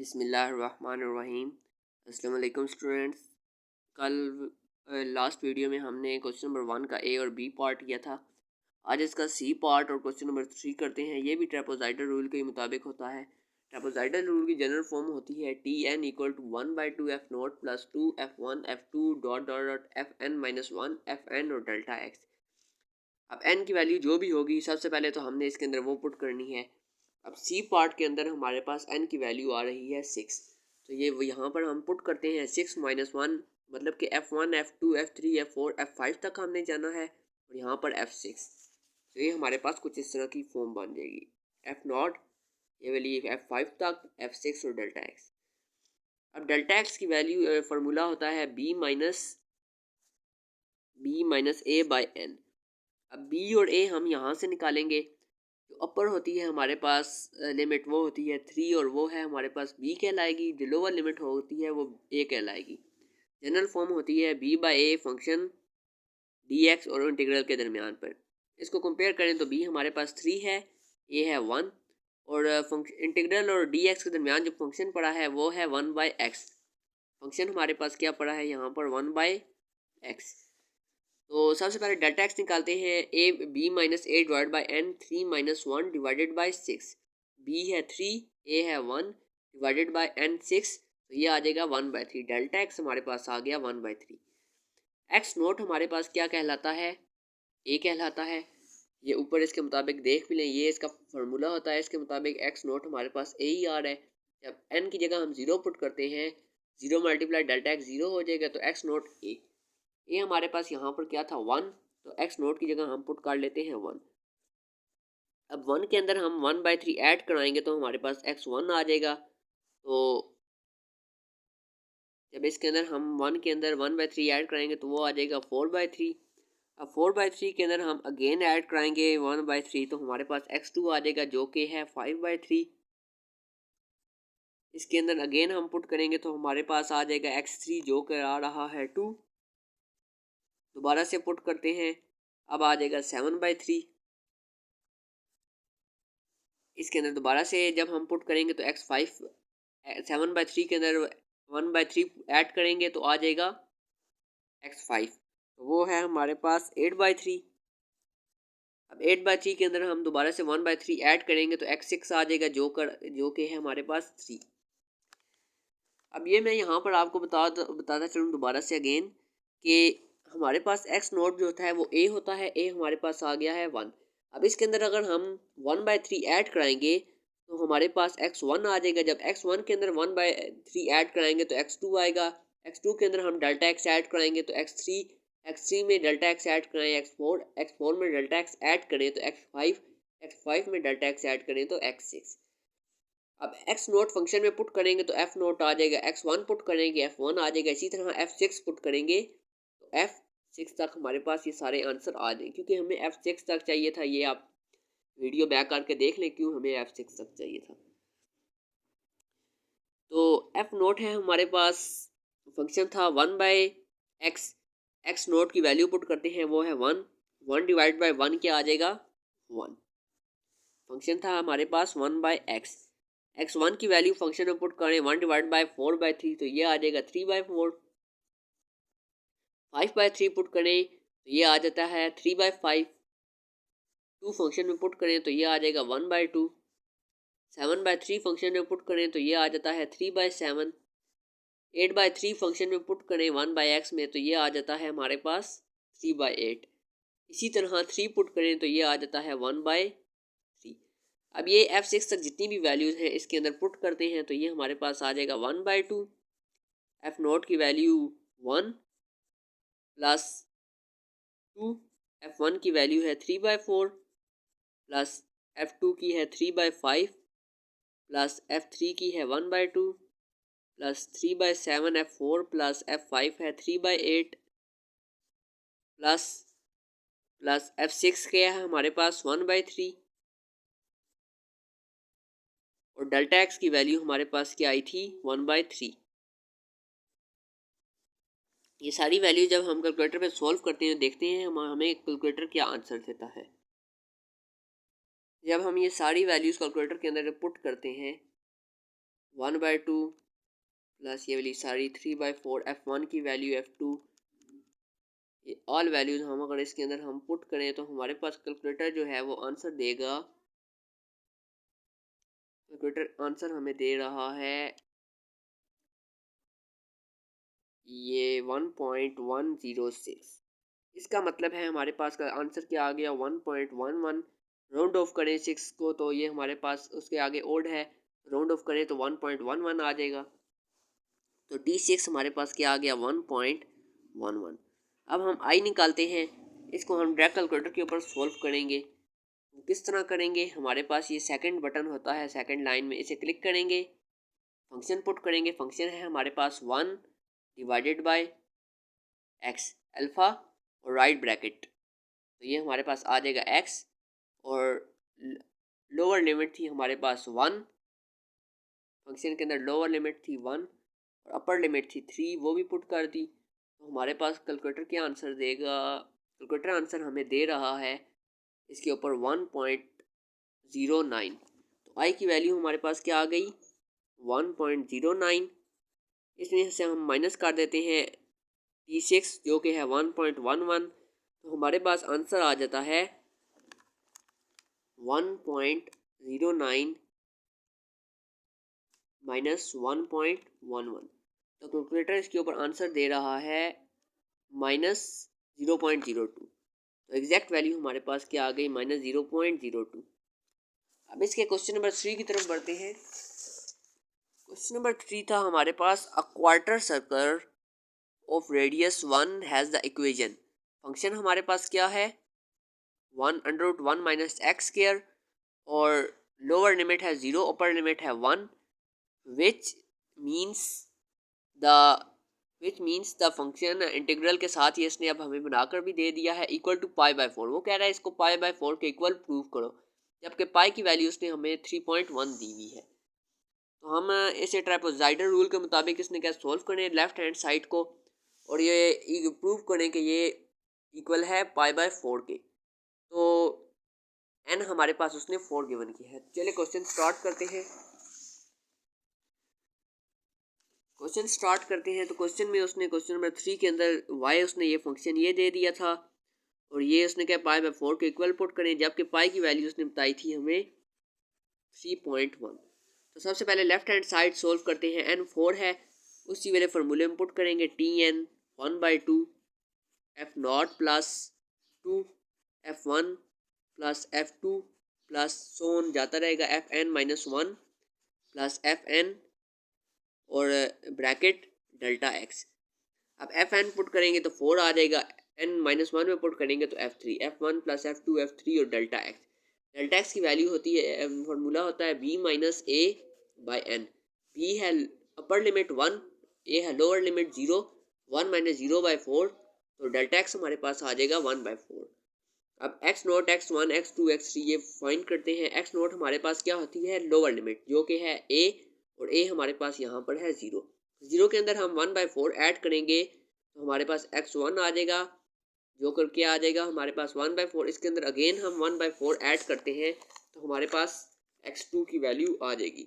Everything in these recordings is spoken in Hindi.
बिस्मिल्लाहिर्रहमानिर्रहीम। अस्सलाम वालेकुम स्टूडेंट्स। कल लास्ट वीडियो में हमने क्वेश्चन नंबर 1 का ए और बी पार्ट किया था। आज इसका सी पार्ट और क्वेश्चन नंबर 3 करते हैं। ये भी ट्रेपेजॉइडल रूल के मुताबिक होता है। ट्रेपेजॉइडल रूल की जनरल फॉर्म होती है Tn = 1/2 f not plus 2 f1 f2 dot dot dot fn - 1 fn और डेल्टा x। अब n की वैल्यू जो भी होगी सबसे पहले तो हमने इसके अंदर वो पुट करनी है। अब सी पार्ट के अंदर हमारे पास n की वैल्यू आ रही है 6, तो ये यहाँ पर हम पुट करते हैं 6 - 1, मतलब कि f1 f2 f3 f4 f5 तक हमने जाना है और यहाँ पर f6। तो ये हमारे पास कुछ इस तरह की फॉर्म बन जाएगी। f0 ये वाली f5 तक, f6 और डेल्टा x। अब डेल्टा x की वैल्यू फार्मूला होता है b minus a by n। अब b और a हम यहाँ से निकालेंगे। जो अपर होती है हमारे पास लिमिट वो होती है 3 और वो है हमारे पास b कहलाएगी। जो लोअर लिमिट होती है वो a कहलाएगी। जनरल फॉर्म होती है b by a function dx और इंटीग्रल के दरमियान पर। इसको कंपेयर करें तो b हमारे पास 3 है, a है 1 और इंटीग्रल और dx के दरमियान जो फंक्शन पड़ा है वो है 1 बाई एक्स। फंक्शन हमारे पास क्या पड़ा है यहाँ पर 1 बाई एक्स। तो सबसे पहले डेल्टा एक्स निकालते हैं। A b minus a divide by n 3 - 1 divided by 6। B है 3, ए है 1 डिवाइडेड बाई एन 6, तो ये आ जाएगा 1/3। डेल्टा एक्स हमारे पास आ गया 1/3। एक्स नोट हमारे पास क्या कहलाता है, ए कहलाता है। ये ऊपर इसके मुताबिक देख भी लें, ये इसका फार्मूला होता है। इसके मुताबिक एक्स नोट हमारे पास ए ही आ रहा है। जब एन की जगह हम 0 पुट करते हैं, 0 × डेल्टा एक्स 0 हो जाएगा, तो एक्स नोट ए। ये हमारे पास यहाँ पर क्या था 1, तो एक्स नोट की जगह हम पुट कर लेते हैं 1। अब 1 के अंदर हम 1/3 ऐड कराएंगे तो हमारे पास x1 आ जाएगा। तो जब इसके अंदर हम 1 के अंदर 1/3 ऐड कराएंगे तो वो आ जाएगा 4/3। अब 4/3 के अंदर हम अगेन ऐड कराएंगे 1/3, तो हमारे पास x2 आ जाएगा जो कि है 5/3। इसके अंदर अगेन हम पुट करेंगे तो हमारे पास आ जाएगा x3 जो कि आ रहा है 2। दोबारा से पुट करते हैं, अब आ जाएगा 7/3। इसके अंदर दोबारा से जब हम पुट करेंगे तो x5 7/3 के अंदर 1/3 ऐड करेंगे तो आ जाएगा x5, तो वो है हमारे पास 8/3। अब 8/3 के अंदर हम दोबारा से 1/3 ऐड करेंगे तो x6 आ जाएगा जो कि है हमारे पास 3। अब ये मैं यहाँ पर आपको बताता चलूँ दोबारा से अगेन कि हमारे पास x नोट जो होता है वो a होता है। a हमारे पास आ गया है 1। अब इसके अंदर अगर हम 1/3 ऐड कराएंगे तो हमारे पास x1 आ जाएगा। जब x1 के अंदर 1/3 ऐड कराएंगे तो x2 आएगा। x2 के अंदर हम डेल्टा x ऐड कराएंगे तो x3 में डेल्टा x ऐड कराएं x4 में डेल्टा x ऐड करें तो x5 में डेल्टा x ऐड करें तो x6। अब x नोट फंक्शन में पुट करेंगे तो f नोट आ जाएगा, x1 पुट करेंगे f1 आ जाएगा, इसी तरह f6 पुट करेंगे तो f6 तक हमारे पास ये सारे आंसर आ जाएंगे। क्योंकि हमें f6 तक चाहिए था, ये आप वीडियो बैक करके देख लें क्यों हमें f6 तक चाहिए था। तो f नोट है हमारे पास, फंक्शन था 1/x। x नोट की वैल्यू पुट करते हैं वो है 1 डिवाइड बाई 1 क्या आ जाएगा 1। फंक्शन था हमारे पास 1/x। x1 की वैल्यू फंक्शन में पुट करें 1 डिवाइड बाई 4/3, तो ये आ जाएगा 3/4। 5/3 पुट करें तो ये आ जाता है 3/5। 2 फंक्शन में पुट करें तो ये आ जाएगा 1/2। 7/3 फंक्शन में पुट करें तो ये आ जाता है 3/7। 8/3 फंक्शन में पुट करें 1/x में तो ये आ जाता है हमारे पास 3/8। इसी तरह 3 पुट करें तो ये आ जाता है 1/3। अब ये f6 तक जितनी भी वैल्यूज़ हैं इसके अंदर पुट करते हैं तो ये हमारे पास आ जाएगा 1/2। f नोट की वैल्यू 1 प्लस 2, f1 की वैल्यू है 3/4 प्लस f2 की है 3/5 प्लस f3 की है 1/2 प्लस 3/7 f4 प्लस f5 है 3/8 प्लस f6 क्या है हमारे पास 1/3 और डेल्टा एक्स की वैल्यू हमारे पास क्या आई थी 1/3। ये सारी वैल्यू जब हम कैलकुलेटर पे सॉल्व करते हैं देखते हैं हमें कैलकुलेटर क्या आंसर देता है। जब हम ये सारी वैल्यूज़ कैलकुलेटर के अंदर पुट करते हैं 1/2 प्लस ये वाली सारी 3/4 F1 की वैल्यू F2, ये ऑल वैल्यूज हम अगर इसके अंदर हम पुट करें तो हमारे पास कैलकुलेटर जो है वो आंसर देगा। कैलकुलेटर आंसर हमें दे रहा है ये 1.106। इसका मतलब है हमारे पास का आंसर क्या आ गया 1.11। राउंड ऑफ करें 6 को तो ये हमारे पास उसके आगे ओड है, राउंड ऑफ करें तो 1.11 आ जाएगा। तो D6 हमारे पास क्या आ गया 1.11। अब हम आई निकालते हैं, इसको हम डायरेक्ट कैलकुलेटर के ऊपर सॉल्व करेंगे। किस तरह करेंगे, हमारे पास ये सेकंड बटन होता है सेकंड लाइन में, इसे क्लिक करेंगे, फंक्शन पुट करेंगे। फंक्शन है हमारे पास 1 डिवाइडेड बाय एक्स अल्फ़ा और राइट ब्रैकेट, तो ये हमारे पास आ जाएगा एक्स और लोअर लिमिट थी हमारे पास 1, फंक्शन के अंदर लोअर लिमिट थी 1 और अपर लिमिट थी 3, वो भी पुट कर दी। तो हमारे पास कैलकुलेटर क्या आंसर देगा, कैलकुलेटर आंसर हमें दे रहा है इसके ऊपर 1.09। तो आई की वैल्यू हमारे पास क्या आ गई 1.09। इसमें से हम माइनस कर देते हैं D6 जो कि है 1.11, तो हमारे पास आंसर आ जाता है 1.09 माइनस 1.11। तो कैलकुलेटर इसके ऊपर आंसर दे रहा है माइनस 0.02। तो एग्जैक्ट वैल्यू हमारे पास क्या आ गई माइनस 0.02। अब इसके क्वेश्चन नंबर 3 की तरफ बढ़ते हैं। क्वेश्चन नंबर 3 था हमारे पास a quarter circle of radius 1 has the equation. Function हमारे पास क्या है 1/1 माइनस एक्स स्क्वायर और लोअर लिमिट है 0, अपर लिमिट है 1, which means the function integral के साथ ही इसने अब हमें बनाकर भी दे दिया है इक्वल टू π/4। वो कह रहा है इसको π/4 के इक्वल प्रूव करो, जबकि पाई की वैल्यू उसने हमें 3.1 दी हुई है। तो हम इसे ट्रापेजॉइडल रूल के मुताबिक इसने क्या सॉल्व करें लेफ्ट हैंड साइड को और ये प्रूव करें कि ये इक्वल है π/4 के। तो एन हमारे पास उसने 4 गिवन की है। चलिए क्वेश्चन स्टार्ट करते हैं। तो क्वेश्चन में उसने क्वेश्चन नंबर 3 के अंदर वाई उसने ये फंक्शन ये दे दिया था और ये उसने क्या π/4 के इक्वल पुट करें, जबकि पाई की वैल्यू उसने बताई थी हमें 3.1। तो सबसे पहले लेफ्ट हैंड साइड सोल्व करते हैं। एन 4 है, उसी वाले फार्मूले में पुट करेंगे Tn 1/2 F0 plus 2 F1 plus F2 plus so on जाता रहेगा Fn-1 प्लस Fn और ब्रैकेट डेल्टा एक्स। अब Fn पुट करेंगे तो 4 आ जाएगा, n-1 में पुट करेंगे तो F3, F1 plus F2 F3 और डेल्टा एक्स। डेल्टा एक्स की वैल्यू होती है, फार्मूला होता है b minus a by n. b है अपर लिमिट 1, a है लोअर लिमिट 0, 1 माइनस 0/4, तो डेल्टा एक्स हमारे पास आ जाएगा 1/4। अब x0, x1, x2, x3 ये फाइंड करते हैं। x0 हमारे पास क्या होती है लोअर लिमिट जो कि है a और a हमारे पास यहाँ पर है 0। 0 के अंदर हम 1/4 ऐड करेंगे तो हमारे पास x1 आ जाएगा जो करके आ जाएगा हमारे पास 1/4। इसके अंदर अगेन हम 1/4 ऐड करते हैं तो हमारे पास x2 की वैल्यू आ जाएगी,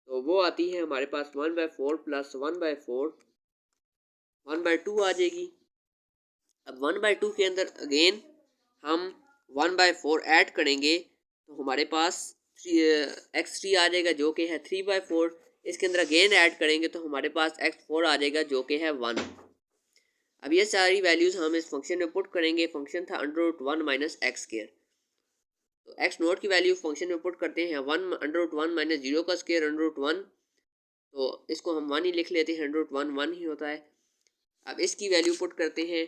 तो वो आती है हमारे पास 1/4 प्लस 1/4 1/2 आ जाएगी। अब 1/2 के अंदर अगेन हम 1/4 ऐड करेंगे तो हमारे पास x3 आ जाएगा जो कि है 3/4। इसके अंदर अगेन ऐड करेंगे तो हमारे पास x4 आ जाएगा जो कि है 1। अब ये सारी वैल्यूज़ हम इस फंक्शन में पुट करेंगे। फंक्शन था √1 माइनस एक्स स्क्वायर, तो x0 की वैल्यू फंक्शन में पुट करते हैं 1/1 माइनस 0 का स्क्वायर √1, तो इसको हम 1 ही लिख लेते हैं, √1 1 ही होता है। अब इसकी वैल्यू पुट करते हैं।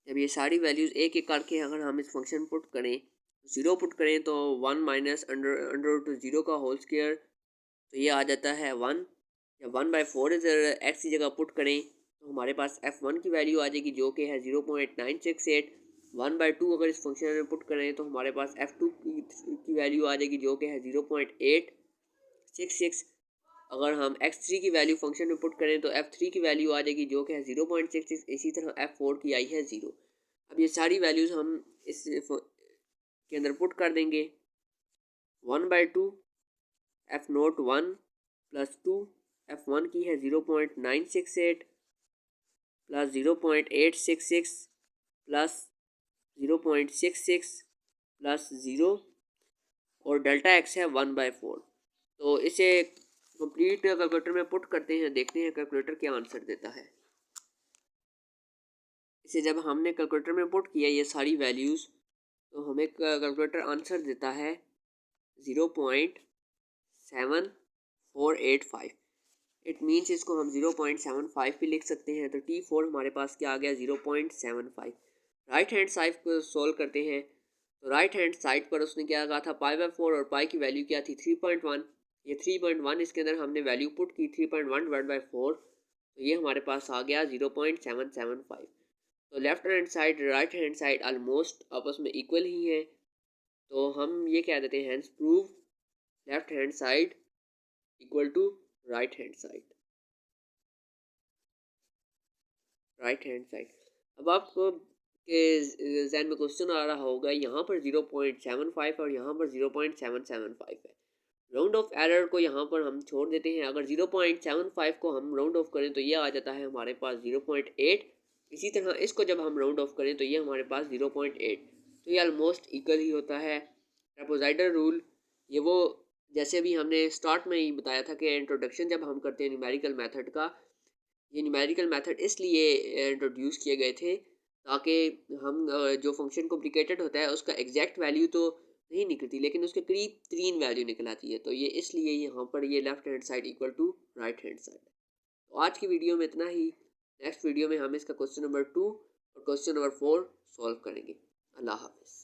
जब ये सारी वैल्यूज़ एक एक करके अगर हम इस फंक्शन पुट करें, 0 पुट करें तो 1 माइनस अंडर 0 का होल स्क्वायर, तो ये आ जाता है 1। या 1/4 इधर एक्स की जगह पुट करें तो हमारे पास F1 की वैल्यू आ जाएगी जो कि है 0.968। 1/2 अगर इस फंक्शन में पुट करें तो हमारे पास F2 की वैल्यू आ जाएगी जो कि है 0.866। अगर हम x3 की वैल्यू फंक्शन में पुट करें तो F3 की वैल्यू आ जाएगी जो कि है 0.66। इसी तरह F4 की आई है 0। अब ये सारी वैल्यूज़ हम इस के अंदर पुट कर देंगे। 1/2 एफ नोट 1 प्लस 2, F1 की है 0.968 प्लस 0.866 प्लस 0.66 प्लस 0 और डेल्टा एक्स है 1/4। तो इसे कंप्लीट कैलकुलेटर में पुट करते हैं, देखते हैं कैलकुलेटर क्या आंसर देता है। इसे जब हमने कैलकुलेटर में पुट किया ये सारी वैल्यूज़, तो हमें कैलकुलेटर आंसर देता है 0.7485। इट मीन्स इसको हम 0.75 भी लिख सकते हैं। तो T4 हमारे पास क्या आ गया 0.75। राइट हैंड साइड को सोल्व करते हैं। तो राइट हैंड साइड पर उसने क्या कहा था पाई/4 और पाई की वैल्यू क्या थी 3.1। ये 3.1 इसके अंदर हमने वैल्यू पुट की 3.1/4, तो ये हमारे पास आ गया 0.775। तो left hand side right hand side almost आपस में इक्वल ही है, तो हम ये कह देते हैं prove left hand side equal to right hand side. Right hand side, अब आपको के जहन में क्वेश्चन आ रहा होगा यहाँ पर 0.75 और यहाँ पर 0.775 है। राउंड ऑफ एरर को यहाँ पर हम छोड़ देते हैं। अगर 0.75 को हम राउंड ऑफ करें तो ये आ जाता है हमारे पास 0.8। इसी तरह इसको जब हम राउंड ऑफ करें तो ये हमारे पास 0.8। तो ये ऑलमोस्ट इक्वल ही होता है। ट्रेपेजॉइडल रूल, ये वो जैसे भी हमने स्टार्ट में ही बताया था कि इंट्रोडक्शन जब हम करते हैं न्यूमेरिकल मेथड का, ये न्यूमेरिकल मेथड इसलिए इंट्रोड्यूस किए गए थे ताकि हम जो फंक्शन कॉम्प्लिकेटेड होता है उसका एग्जैक्ट वैल्यू तो नहीं निकलती लेकिन उसके करीब 3 वैल्यू निकल आती है। तो ये इसलिए यहाँ पर ये left hand side equal to right hand side. तो आज की वीडियो में इतना ही। नेक्स्ट वीडियो में हम इसका क्वेश्चन नंबर 2 और क्वेश्चन नंबर 4 सॉल्व करेंगे। अल्लाह हाफ़िज़।